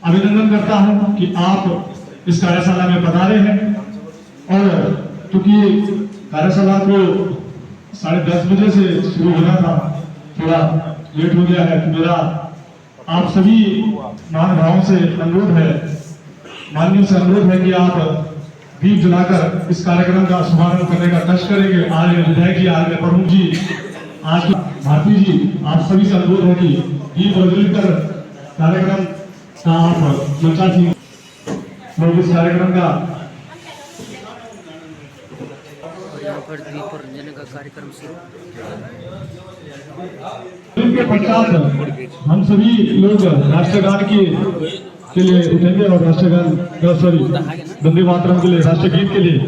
अभिनंदन करता हूं कि आप इस कार्यशाला में पधारे हैं। और क्योंकि कार्यशाला को 10:30 बजे से शुरू होना था, थोड़ा लेट हो गया है, तो मेरा आप सभी महानुभावों से अनुरोध है, माननीय से अनुरोध है कि आप दीप जलाकर इस कार्यक्रम का शुभारंभ करने का कष्ट करेंगे। आज विधायक जी, आज प्रमुख जी, आज भारती जी, आप सभी से अनुरोध है कि दीप प्रज्वलित कर कार्यक्रम का आप मंचासीन लोग इस कार्यक्रम का पर दीप प्रज्वलन का कार्यक्रम शुरू। के पश्चात हम सभी लोग राष्ट्रगान के लिए उठेंगे और राष्ट्रगान वंदे मातरम के लिए, राष्ट्रगीत के लिए।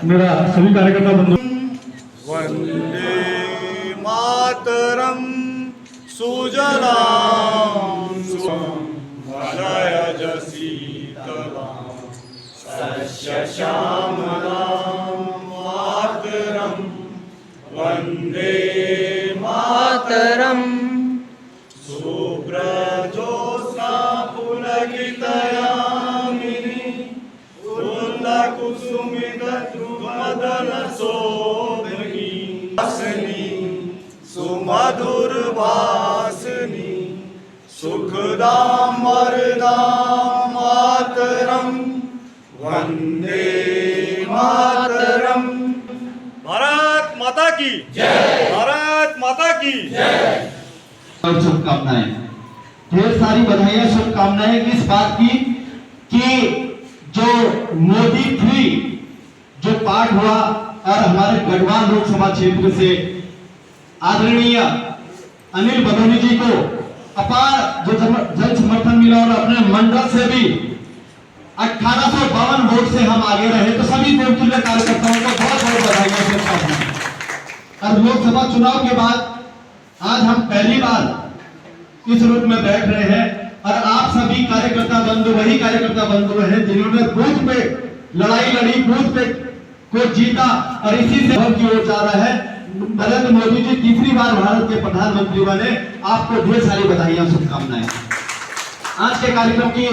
मेरा सभी कार्यकर्ता बंधु वंदे मातरम सुजलाम सुफलाय शीतलाम शस्य श्यामलाम मातरम वंदे मातरम सुब्रजोत्स्ना पुलकितयामिनी कुसुमितद्रुमदल शोभनी सुमधुर वासनी सुखदाम वरदाम मातरम वंदे मातरम। भारत माता की जय, भारत माता की जय। और शुभकामनाएं, ढेर सारी बधाइयां, शुभकामनाएं इस बात की कि जो मोदी 3 जो पाठ हुआ और हमारे गढ़वाल लोकसभा क्षेत्र से आदरणीय अनिल बदौनी जी को अपार जो जन समर्थन मिला और अपने मंडल से भी 1852 वोट से हम आगे रहे, तो सभी देवतुल्य कार्यकर्ताओं को बहुत बहुत बधाइयां, शुभकामनाएं। और लोकसभा चुनाव के बाद आज हम पहली बार इस रूप में बैठ रहे हैं और आप सभी कार्यकर्ता बंधु वही कार्यकर्ता बंधु हैं जिन्होंने बूथ पे लड़ाई लड़ी, बूथ पे को जीता और इसी से की ओर जा रहा है। नरेंद्र मोदी जी तीसरी बार भारत के प्रधानमंत्री बने, आपको ढेर सारी बधाइयां, शुभकामनाएं। आज के कार्यक्रम की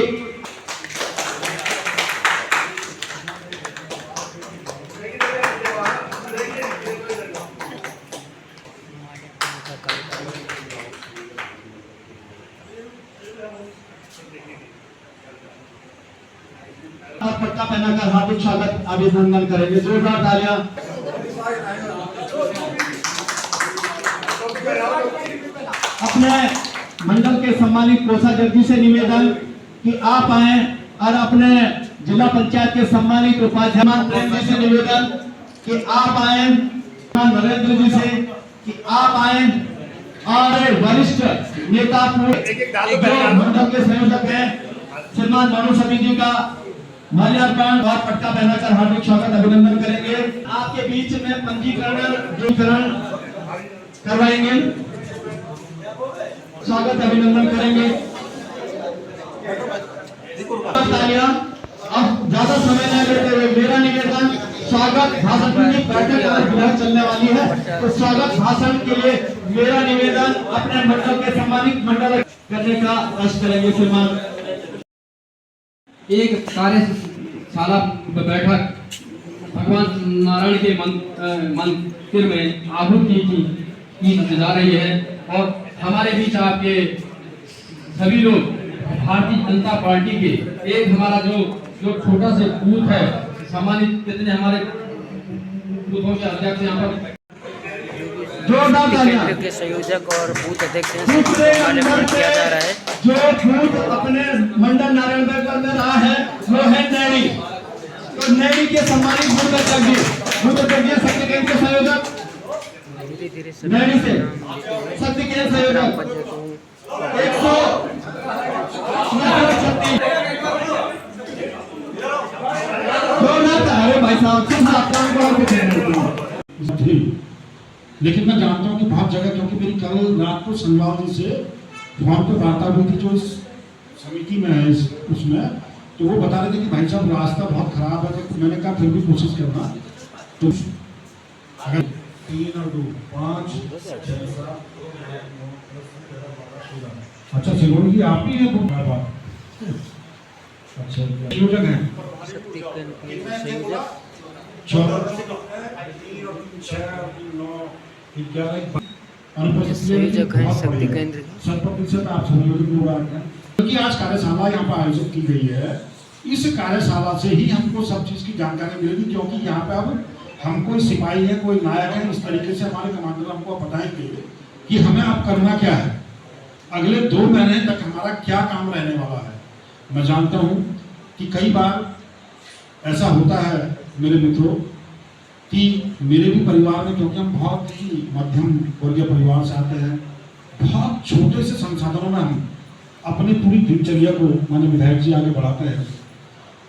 पट्टा पहनाकर हार्दिक स्वागत अभिनंदन करेंगे, जोरदार तालियां। अपने मंडल के सम्मानित कोषाध्यक्ष से निवेदन कि आप आए और अपने जिला पंचायत के सम्मानित उपाध्यक्ष से निवेदन कि आप आए, नरेंद्र जी से कि आप आए और वरिष्ठ नेता मंडल के संयोजक हैं श्रीमान मनु सभी जी का माल्यार्पण और पट्टा पहनाकर हार्दिक स्वागत अभिनंदन करेंगे। आपके बीच में पंजीकरण करवाएंगे, स्वागत अभिनंदन करेंगे। अब ज्यादा समय न लेते हुए मेरा निवेदन, स्वागत भाषण की बैठक और चलने वाली है, तो स्वागत भाषण के लिए मेरा निवेदन अपने मंडल के सम्मानित मंडल करने का कष्ट करेंगे। श्रीमान एक कार्यशाला बैठक भगवान नारायण के मंदिर में आहुति की जा रही है और हमारे बीच आपके सभी लोग भारतीय जनता पार्टी के एक हमारा जो छोटा से बूथ है, सम्मानित कितने हमारे बूथों के अध्यक्ष यहाँ पर जोरदार के संयोजक और बूथ अध्यक्ष माल्यार्पण किया जा रहा है। जो बूथ अपने मंडल नारायणगढ़ के अंदर आ है वो है नैनी, तो नैनी के सम्मानित बूथ अध्यक्ष शक्ति केंद्र के संयोजक नैनी से शक्ति केंद्र संयोजक 136 अरे भाई साहब लेकिन मैं जानता हूँ कि बहुत जगह, क्योंकि मेरी कल रात को संजवाल जी से फोन पर वार्ता हुई थी जो इस समिति में है, उसमें तो वो बता रहे थे कि भाई साहब रास्ता बहुत खराब है, तो मैंने कहा फिर भी कोशिश करना। तो अगर 3 और 2 5 6 7 अच्छा सिगोड़ी जी आप ही है बात। अच्छा संयोजक है शक्ति केंद्र के संयोजक संयोजक है शक्ति केंद्र। 100% आप संयोजक लोग आ रहे हैं, क्योंकि आज कार्यशाला यहाँ पर आयोजित की गई है। इस कार्यशाला से ही हमको सब चीज की जानकारी मिलेगी, क्योंकि यहाँ पे अब हम कोई सिपाही है, कोई नायक है, इस तरीके से हमारे कमांडर हमको बताएंगे कि हमें अब करना क्या है, अगले 2 महीने तक हमारा क्या काम रहने वाला है। मैं जानता हूँ कि कई बार ऐसा होता है मेरे मित्रों कि मेरे भी परिवार में, क्योंकि हम बहुत ही मध्यम वर्गीय परिवार से आते हैं, बहुत छोटे से संसाधनों में हम अपनी पूरी दिनचर्या को माननीय विधायक जी आगे बढ़ाते हैं।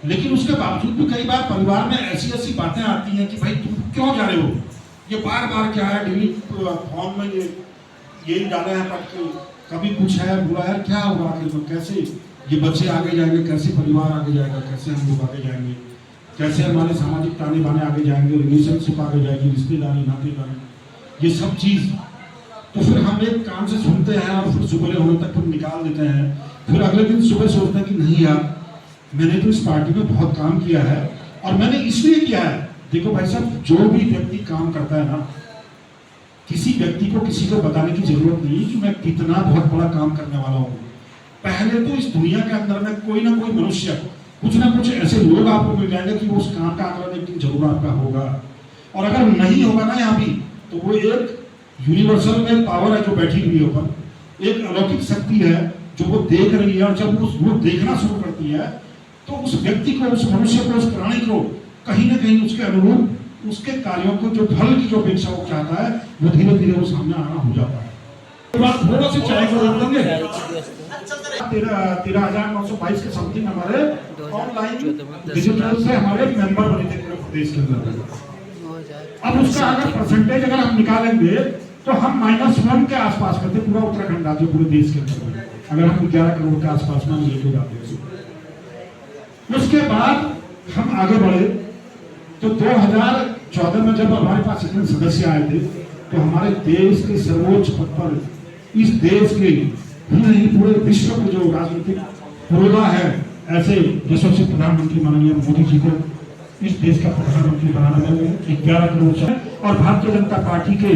लेकिन उसके बावजूद भी कई बार परिवार में ऐसी ऐसी बातें आती हैं कि भाई तुम क्यों जा रहे हो, ये बार बार क्या है, डिलीट फॉर्म में यही डाले हैं, पर कभी कुछ है बुरा है, क्या होगा आखिर में, कैसे ये बच्चे आगे जाएंगे, कैसे परिवार आगे जाएगा, कैसे हम लोग आगे जाएंगे, कैसे हमारे सामाजिक ताने बाने आगे जाएंगे, रिलेशनशिप आगे जाएगी, रिश्तेदारी नातेदारी, ये सब चीज़। तो फिर हम एक काम से सुनते हैं और फिर सुबह होने तक फिर निकाल देते हैं, फिर अगले दिन सुबह सोचते हैं कि नहीं यार मैंने तो इस पार्टी में बहुत काम किया है, और मैंने इसलिए किया है। देखो भाई साहब, जो भी व्यक्ति काम करता है ना, किसी व्यक्ति को किसी को बताने की जरूरत नहीं कि मैं कितना बहुत बड़ा काम करने वाला हूँ। पहले तो इस दुनिया के अंदर में कोई ना कोई मनुष्य, कुछ ना कुछ ऐसे लोग आपको मिल जाएंगे कि उस काम का आंकलन एक दिन जरूर आपका होगा, और अगर नहीं होगा ना यहाँ भी, तो वो एक यूनिवर्सल में पावर है जो बैठी हुई है ऊपर, एक अलौकिक शक्ति है जो वो देख रही है, और जब वो देखना शुरू करती है तो उस व्यक्ति को, उस मनुष्य को, उस प्राणी को कहीं ना कहीं उसके अनुरूप उसके कार्यों को, जो फल की जो अपेक्षा वो चाहता है, वो धीरे धीरे वो सामने आना हो जाता है। थोड़ा सी चाय को रोक देंगे। 13,922 के समथिंग हमारे ऑनलाइन डिजिटल से हमारे मेंबर बने थे पूरे प्रदेश के अंदर। अब उसका अगर परसेंटेज अगर हम निकालेंगे तो हम -1 के आसपास करते पूरा उत्तराखंड राज्य, पूरे देश के अंदर, अगर हम 11 करोड़ के आसपास में लेके जाते हैं। उसके बाद हम आगे बढ़े तो 2014 में जब हमारे पास इतने सदस्य आए थे, तो हमारे देश के सर्वोच्च पद पर, इस देश के ही नहीं पूरे विश्व के जो राजनीतिक पुरोधा है, ऐसे यशस्वी प्रधानमंत्री माननीय मोदी जी को इस देश का प्रधानमंत्री बनाने में 11 करोड़ से, और भारतीय जनता पार्टी के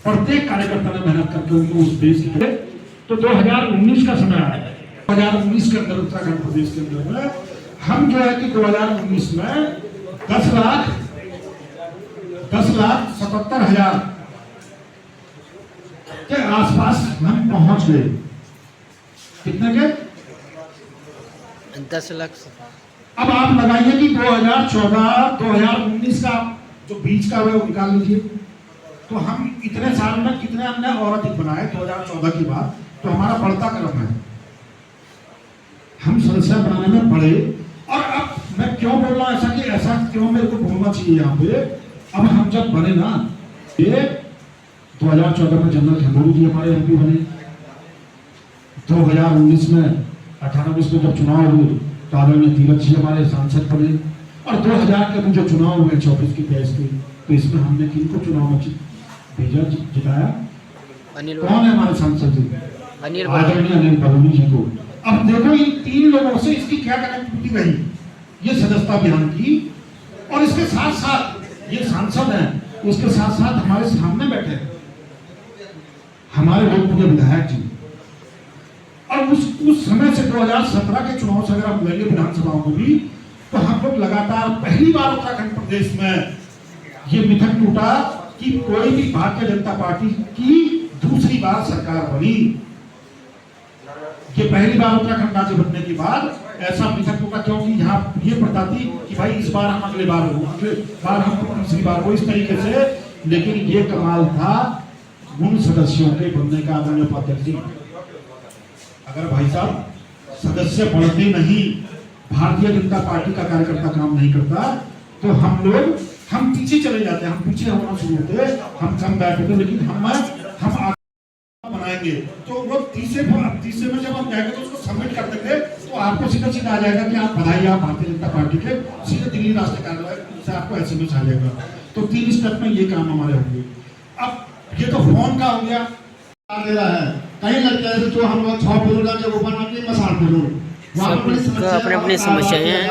प्रत्येक कार्यकर्ता ने मेहनत करके उनको उस देश के, तो 2019 का समय आया। 2019 के अंदर उत्तराखंड प्रदेश के अंदर में हम जो है कि 2019 में 10,77,000 के आसपास हम पहुंच गए। कितने के? 10 लाख। अब आप लगाइए कि 2014 2019 का जो बीच का है वो निकाल लीजिए, तो हम इतने साल में कितने हमने और अधिक बनाए 2014 के बाद, तो हमारा बढ़ता क्रम है, हम सदस्य बनाने में बढ़े। और अब मैं क्यों बोल रहा हूं ऐसा, कि ऐसा क्यों मेरे को बोलना चाहिए यहाँ पे, अब हम जब बने ना, ये 2014 में जनरल खंडूरी जी हमारे एमपी बने, 2019 में 98 में जब चुनाव हुए तो आदरणीय तीरथ जी हमारे सांसद बने, और 2000 के जो चुनाव हुए 24 के 23 के, तो इसमें हमने किनको चुनाव में भेजा, जिताया? कौन है हमारे सांसद जी? आदरणीय अनिल बलूनी जी को। अब देखो इन 3 लोगों से इसकी क्या कनेक्टिविटी रही, ये सदस्यता अभियान की, और इसके साथ साथ ये सांसद हैं, उसके साथ साथ हमारे सामने बैठे हैं हमारे लोकप्रिय विधायक जी। और उस समय से 2017 के चुनाव से अगर हम लेंगे विधानसभाओं को भी, तो हम लोग लगातार पहली बार उत्तराखंड प्रदेश में ये मिथक टूटा कि कोई भी भारतीय जनता पार्टी की दूसरी बार सरकार बनी। ये पहली बार उत्तराखंड राज्य बनने के बाद ऐसा मिथक टूटा, क्योंकि यहाँ ये प्रथा थी कि भाई इस बार हम अगले बार हम तीसरी बार हो, इस तरीके से। लेकिन ये कमाल था उन सदस्यों के बनने का। आदरणीय उपाध्यक्ष जी, अगर भाई साहब सदस्य बढ़ते नहीं, भारतीय जनता पार्टी का कार्यकर्ता काम नहीं करता, तो हम पीछे चले जाते हैं, हम पीछे होना शुरू होते, हम कम बैठ होते, लेकिन हम बनाएंगे देंगे, तो वो तीसरे में जब आप जाएंगे तो उसको सबमिट कर देंगे, तो आपको सीधा सीधा आ जाएगा कि आप बधाई, आप भारतीय जनता पार्टी के सीधे दिल्ली राष्ट्रीय कार्यालय से आपको SMS आ जाएगा। तो 3 स्टेप में ये काम हमारे होंगे। अब ये तो फोन का हो गया, दे रहा है कई लगता है जो हम लोग 6 बुजुर्ग जब ऊपर आते हैं मसाल बुजुर्ग सबका अपनी समस्याएं हैं,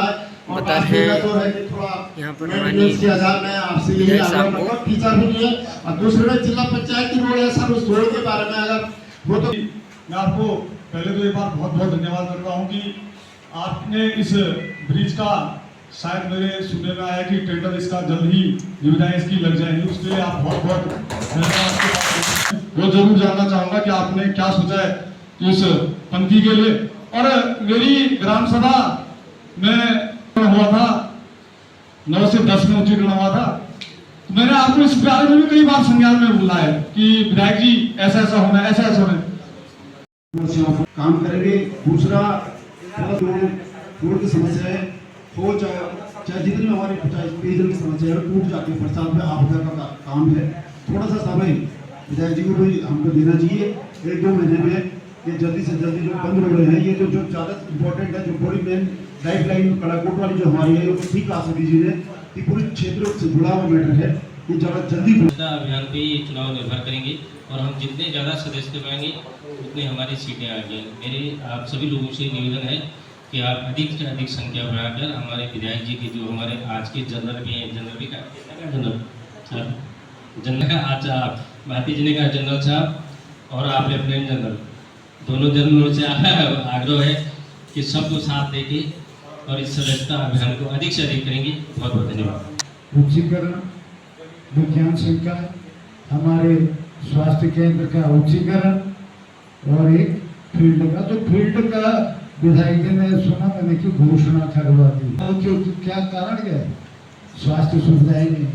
बता रहे हैं। यहाँ पर हमारी विधायक साहब को टीचर भी नहीं है, और दूसरे जिला पंचायत की रोड है सर, उस रोड के बारे में अगर वो तो मैं आपको पहले तो एक बार बहुत बहुत धन्यवाद करता हूँ कि आपने इस ब्रिज का, शायद मेरे सुनने में आया कि टेंडर इसका जल्द ही निविदाएं इसकी लग जाएंगी, उसके लिए आप बहुत बहुत धन्यवाद। वो जरूर जानना चाहूँगा कि आपने क्या सोचा है इस पंक्ति के लिए। और मेरी ग्राम सभा में हुआ था 9 से 10 में उत्तीर्ण हुआ था, तो मैंने आपको इस बारे में भी कई बार संज्ञान में बोला है कि विधायक जी ऐसा ऐसा होना है, ऐसा ऐसा होना है, काम करेंगे। दूसरा रोड की समस्या है, हो चाहे जितनी हमारी पेयजल की समस्या है टूट जाती है, बरसात में आपदा का काम है, थोड़ा सा समय विधायक जी को भी हमको देना चाहिए 1-2 महीने में, ये जल्दी से जल्दी जो बंद हो रहे हैं, ये जो ज़्यादा इम्पोर्टेंट है, जो बड़ी मेन लाइफ लाइन कलाकोट वाली जो हमारी है, वो ठीक कहा सभी जी ने कि पूरे क्षेत्र से जुड़ा हुआ मैटर है, ये ज़्यादा जल्दी अभियान पे ये चुनाव निर्भर करेंगे और हम जितने ज़्यादा सदस्य पाएंगे उतनी हमारी सीटें आएंगी। मेरे आप सभी लोगों से निवेदन है कि आप अधिक से अधिक संख्या बढ़ाकर हमारे विधायक जी की, जो हमारे आज के जनरल भी हैं, जनरल का आज भारतीय जनता का जनरल साहब और आप लेफ्टिनेंट जनरल, दोनों जनरलों से आग्रह है कि सबको साथ देके और इस सदस्यता अभियान को अधिक से अधिक करेंगे। बहुत बहुत धन्यवाद। उच्चीकरण, विज्ञान संकाय, हमारे स्वास्थ्य केंद्र का उच्चीकरण और एक फील्ड का, तो फील्ड का विधायक जी ने सुना मैंने कि घोषणा करवा दी, क्योंकि क्या कारण क्या है, स्वास्थ्य सुविधाएं नहीं,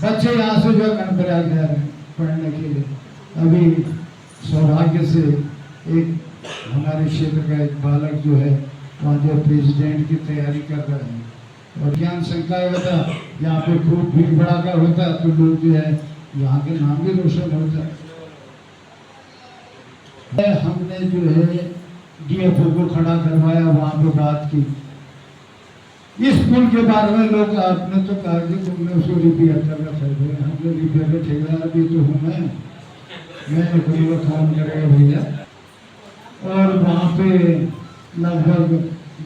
बच्चे यहाँ से जो कनप्रयाग जा रहे हैं पढ़ने के लिए। अभी सौभाग्य से एक हमारे क्षेत्र का एक बालक जो है वहाँ जो प्रेसिडेंट की तैयारी कर रहे हैं, और ज्ञान संकाय होता यहाँ पे खूब भीड़ भड़ाका होता तो लोग जो है यहाँ के नाम भी रोशन होता है। हमने जो है DFO को खड़ा करवाया, वहाँ पे बात की इस पुल के बारे में, लोग आपने तो कहा कि तुमने उसको रिपेयर करना चाहिए, हमने रिपेयर का ठेकेदार भी तो हूँ मैंने कोई फोन करेगा भैया, और वहाँ पे लगभग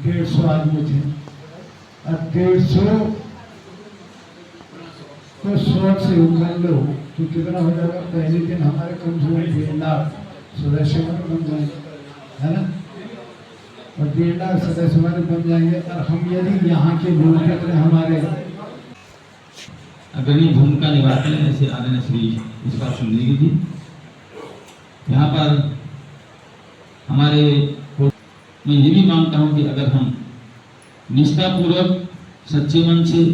150 आदमी थे, और 150 को 100 से कर लो तो कितना हो जाएगा, पहले दिन हमारे कम से कम 1.5 लाख सदस्य बन जाएंगे, है ना, और 1.5 लाख सदस्य हमारे बन जाएंगे। और हम यदि यहाँ के लोग कितने हमारे अग्रणी भूमिका निभाते हैं, जैसे आदरणीय श्री ईश्वर सुंदरी जी, यहाँ पर हमारे, मैं ये भी मानता हूँ कि अगर हम निष्ठापूर्वक सच्चे मन से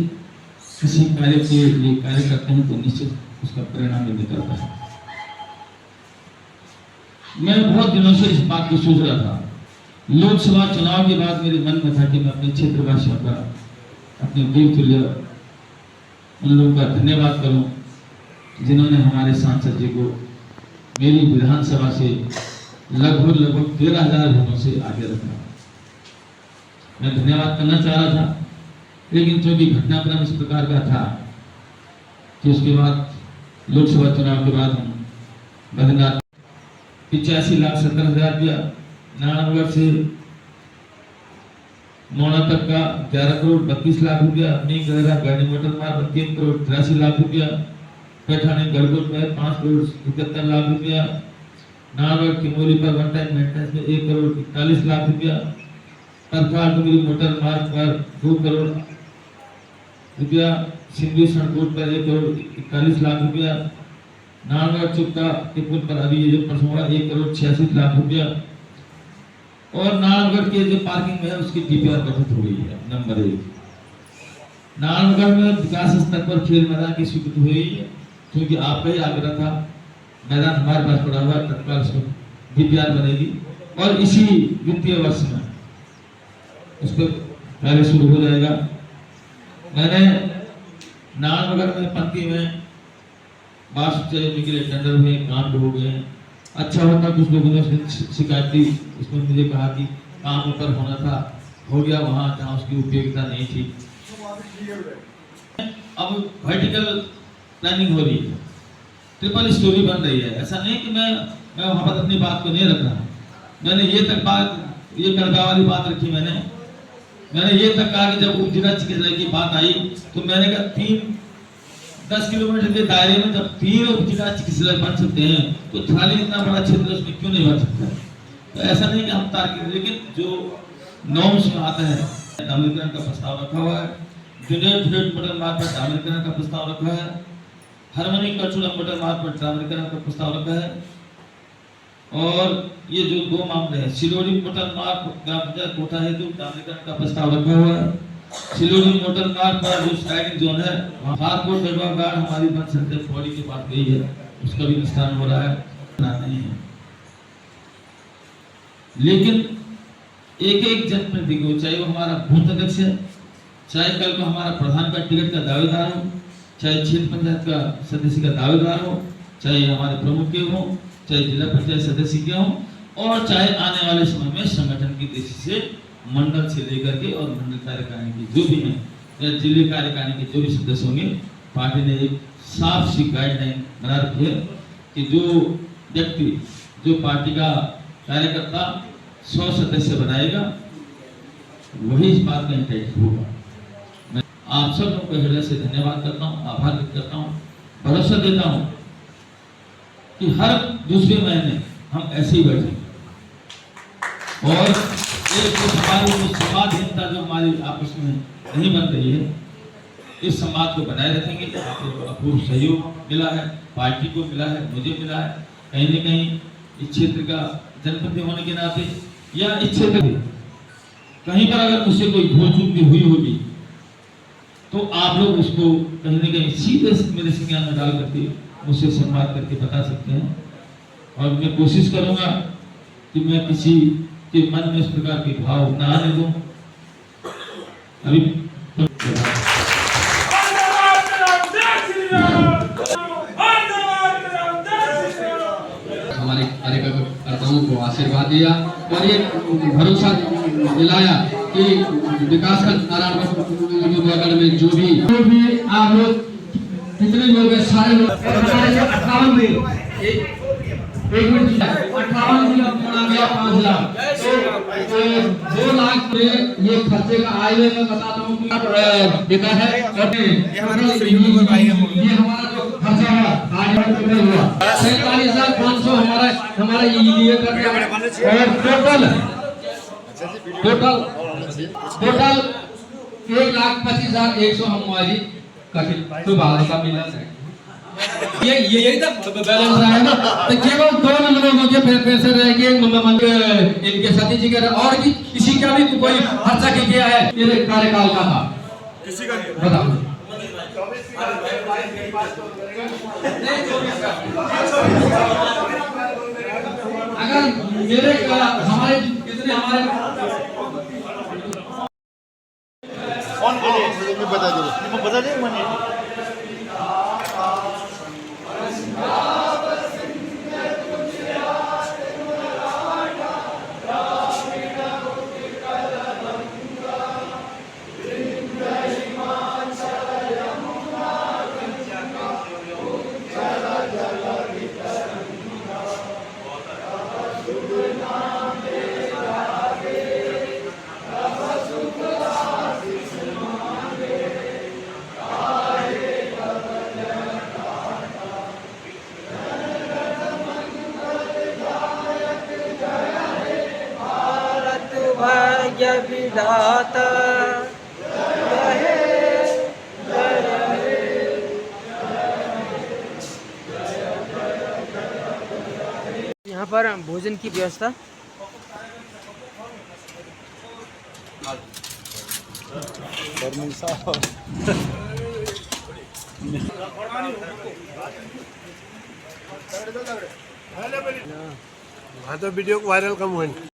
किसी कार्य के लिए कार्य करते हैं तो निश्चित उसका परिणाम निकलता है। मैं बहुत दिनों से इस बात की सोच रहा था, लोकसभा चुनाव के बाद मेरे मन में था कि मैं अपने क्षेत्रवासियों का, अपने देवतुल्य उन लोगों का धन्यवाद करूं जिन्होंने हमारे सांसद जी को मेरी विधानसभा से लगभग 13,000 वोटों से आगे रखा। मैं धन्यवाद करना चाह रहा था, लेकिन चूंकि घटनाक्रम इस प्रकार का था कि उसके बाद लोकसभा चुनाव के बाद हम बद्रीनाथ 85,70,000 दिया, नारायणगढ़ से नौना तक का 11 करोड़ 32 लाख रुपया, गाड़ी मोटर मार्ग 3 करोड़ 83 लाख रुपया, पैठानी गड़गुड़ में 5 करोड़ 71 लाख रुपया, नारायणगढ़ किमोली पर वन टाइम मेंटेनेंस में 1 करोड़ 41 लाख रुपया, तरफाल डुंगरी मोटर मार्ग पर 2 करोड़ रुपया, सिंधु सड़कोट पर 1 करोड़ 41 लाख रुपया, नारायणगढ़ चुपता के पुल पर अभी ये जो परसों हुआ 1 करोड़ 86 लाख रुपया, और नारायणगढ़ के जो पार्किंग है उसकी DPR गठित हो गई है। नंबर 1 नारायणगढ़ में विकास स्तर पर खेल मैदान की स्वीकृति हुई है, क्योंकि आपका ही आग्रह था, मैदान हमारे पास पड़ा हुआ, तत्काल उसको DPR बनेगी और इसी वित्तीय वर्ष में उस पर कार्य शुरू हो जाएगा। मैंने नारायणगढ़ में पंक्ति में 12 के लिए टेंडर हुए, काम हो गए, अच्छा होता। कुछ लोगों ने शिकायत दी, उसमें मुझे कहा कि काम ऊपर होना था, हो गया वहाँ जहाँ उसकी उपयोगिता नहीं थी। अब वर्टिकल प्लानिंग हो रही है, ट्रिपल स्टोरी बन रही है। ऐसा नहीं कि मैं वहाँ पर अपनी बात को नहीं रख रहा। मैंने ये कड़का वाली बात रखी। मैंने ये तक कहा कि जब जिला चिकित्सालय की बात आई तो मैंने कहा 10 किलोमीटर के दायरे में जब 3 जिला चिकित्सालय बन सकते हैं तो थाली इतना बड़ा क्षेत्र उसमें क्यों नहीं बन सकता। तो ऐसा नहीं कि हम तार्किक, लेकिन जो नॉर्म्स में आता है, डामरीकरण का प्रस्ताव रखा हुआ है, जूनियर मॉडल मार्ग पर डामरीकरण का प्रस्ताव रखा है, हार्मोनिक कल्चरल मॉडल मार्ग पर डामरीकरण का प्रस्ताव रखा है। और ये जो 2 मामले हैं, सिलोड़ी मोटर मार्ग ग्राम पंचायत कोटा हेतु डामरीकरण का प्रस्ताव रखा हुआ है। सिलोड़ी मोटर मार्ग पर जो स्लाइडिंग जोन है, हारकोट दरबार हमारी बन सकते पौड़ी के पास गई है, उसका भी विस्तार हो रहा है, नहीं है। लेकिन एक जनप्रतिनिधि को, चाहे वो हमारा बूथ अध्यक्ष है, चाहे कल को हमारा प्रधान का टिकट का दावेदार हो, चाहे क्षेत्र पंचायत का सदस्य का दावेदार हो, चाहे हमारे प्रमुख के हो, चाहे जिला पंचायत सदस्य के हो, और चाहे आने वाले समय में संगठन की दृष्टि से मंडल से लेकर के और मंडल कार्यकारिणी की जो भी है या जिले कार्यकारिणी के जो भी सदस्य होंगे, पार्टी ने एक साफ सी गाइडलाइन बना रखी है कि जो व्यक्ति, जो पार्टी का कार्यकर्ता 100 सदस्य बनाएगा वही इस बात का इंटेंट होगा। मैं आप सब लोगों को हृदय से धन्यवाद करता हूँ, आभार व्यक्त करता हूँ, भरोसा देता हूँ कि हर दूसरे महीने हम ऐसे ही बैठेंगे और एक संवादहीनता जो हमारी आपस में नहीं बन रही है, इस संवाद को बनाए रखेंगे। आपको अपूर्व सहयोग मिला है, पार्टी को मिला है, मुझे मिला है, कहीं न कहीं इस क्षेत्र का जनप्रतिनिधि होने के नाते या इस क्षेत्र में कहीं पर अगर मुझसे कोई भूल चूक भी हुई होगी तो आप लोग उसको कहीं न कहीं सीधे मेरे संज्ञान में डाल करके मुझसे संवाद करके बता सकते हैं। और मैं कोशिश करूंगा कि मैं किसी के मन में इस प्रकार के भाव न आने दूं। अभी हमारे कार्यकर्ताओं को आशीर्वाद दिया और ये भरोसा दिलाया कि विकास का नारायणगढ़ में जो भी आप लोग कितने लोग हैं, सारे लोग 58 में एक मिनट 58 में अपना गया 5 लाख, तो 2 लाख में ये खर्चे का आय में बताता हूँ कि देता है। ये हमारा जो खर्चा है आज हुआ 47,500 हमारा ये करके और टोटल 1,25,100 हमारी तो बाहर का मिला है। ये यही तो बैलेंस रहा है ना। तो केवल 2 लोगों के पैसे रहेंगे इनके सती जी के, और भी किसी का भी कोई खर्चा किया है ये कार्यकाल का था, किसी का नहीं बताओ। अगर मेरे हमारे कितने हमारे बता दे मनी भाग्य विधाता यहाँ पर भोजन की व्यवस्था हाँ तो वीडियो वायरल कम हुए।